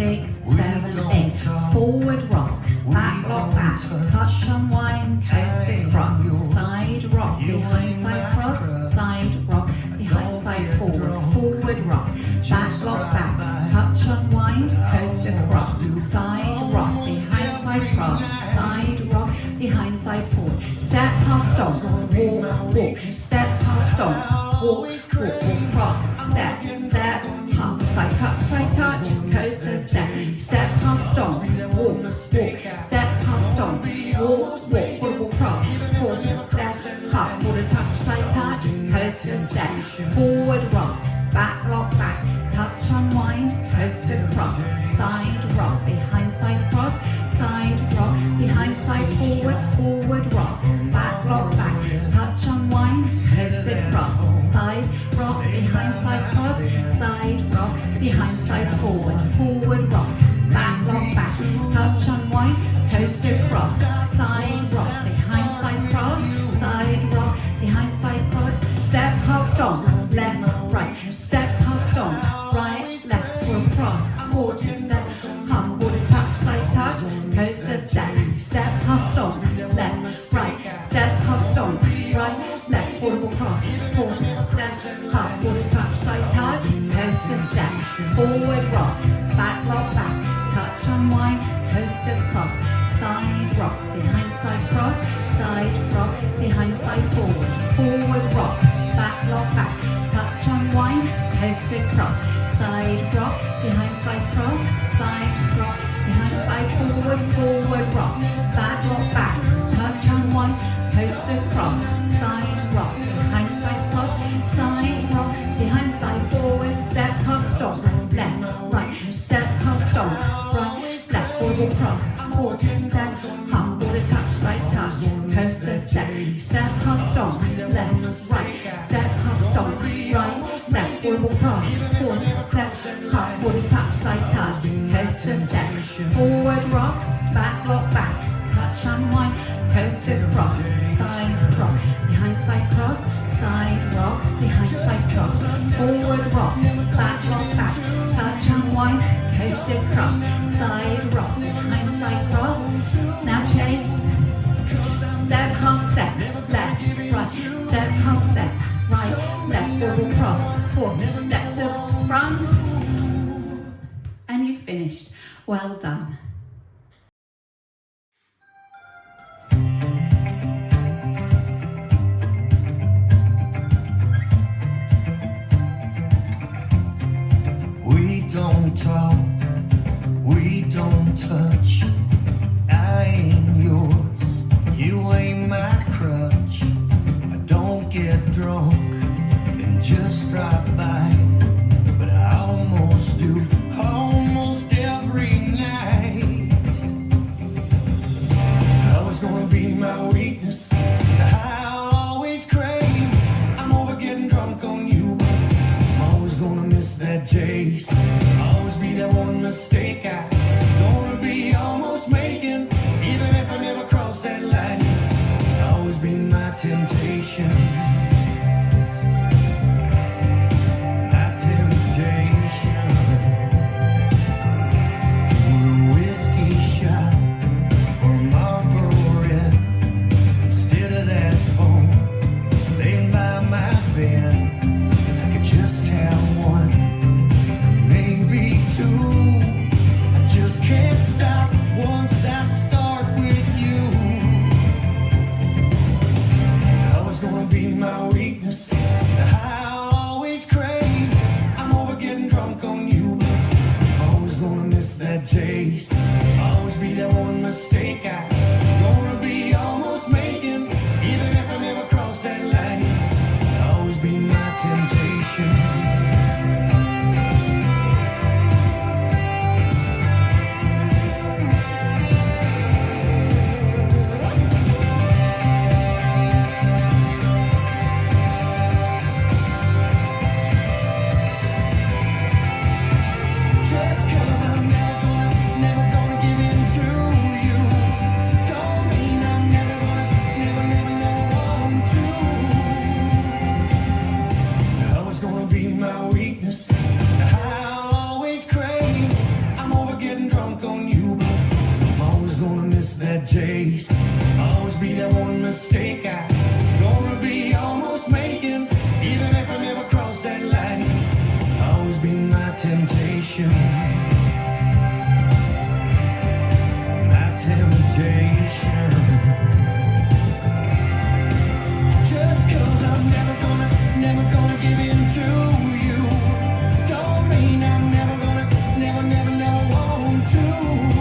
6, 7, 8. Forward rock, back lock back, touch unwind, coast across, side rock, behind side cross, side rock, behind side forward, forward rock, back lock back, touch unwind, coast across, side rock, behind side cross, side rock, behind side forward, step half stomp, walk, walk, step half stomp, walk, walk, walk, cross, step, step, half, side touch, coaster step, step half stomp, walk, walk, step half stomp, walk, walk, walk, cross, quarter step, half, quarter touch, coaster step, forward rock, back lock back, touch unwind, coaster cross, side rock, behind side cross, side rock, behind side forward, forward rock, back lock back, touch unwind, coaster cross, side rock, behind side cross, side rock, behind side forward, forward rock, back lock back, touch unwind, coaster cross, side rock, behind side cross, side rock, behind side cross, step half stomp, left, right, step half stomp, right, left, forward cross, quarter step, half quarter touch, coaster step, step half stomp, left, right, step half stomp, right, left, forward cross, quarter step, half quarter touch, coaster step, forward rock, back lock back, touch unwind, coaster cross, side rock, behind side cross, side rock, behind side forward, forward rock, back lock back, touch unwind, coaster cross, side rock, behind side cross, side rock, behind side forward, forward rock, back lock back, touch unwind, coaster cross, side rock, behind side cross, side rock, behind side forward, step half stomp, left, right, step half stomp, right, left, forward cross, quarter step, half quarter touch, coaster step, step half stomp, left, right, step half stomp, right, left, forward cross, quarter step, half quarter touch, coaster step, forward rock, back lock back, touch unwind, coaster cross, side rock, behind side cross, side rock, behind side cross, forward rock, back lock back, touch unwind, coaster cross, side rock, behind side cross, now chase, step half step, left, right, step half step, right, left, forward cross, quarter step to front, and you've finished. Well done. We don't talk, we don't touch. I ain't yours, you ain't my crutch. I don't get drunk and just drive by, but I almost do, almost every night. I was gonna be my weakness, I always crave. I'm over getting drunk on you, I'm always gonna miss that taste. Always be that one mistake I gonna be almost making, even if I never cross that line. Always be my temptation, my temptation. For a whiskey shot or a Marlboro Red, instead of that phone laying by my bed, I could just have one, maybe two. I just can't stop once I start with you. I was gonna be my weakness, I always crave. I'm over getting drunk on you, always gonna miss that taste. Always be that one mistake I gonna be almost making, even if I never cross that line. Always be my temptation. Just 'cause I'm never gonna give in to you. true.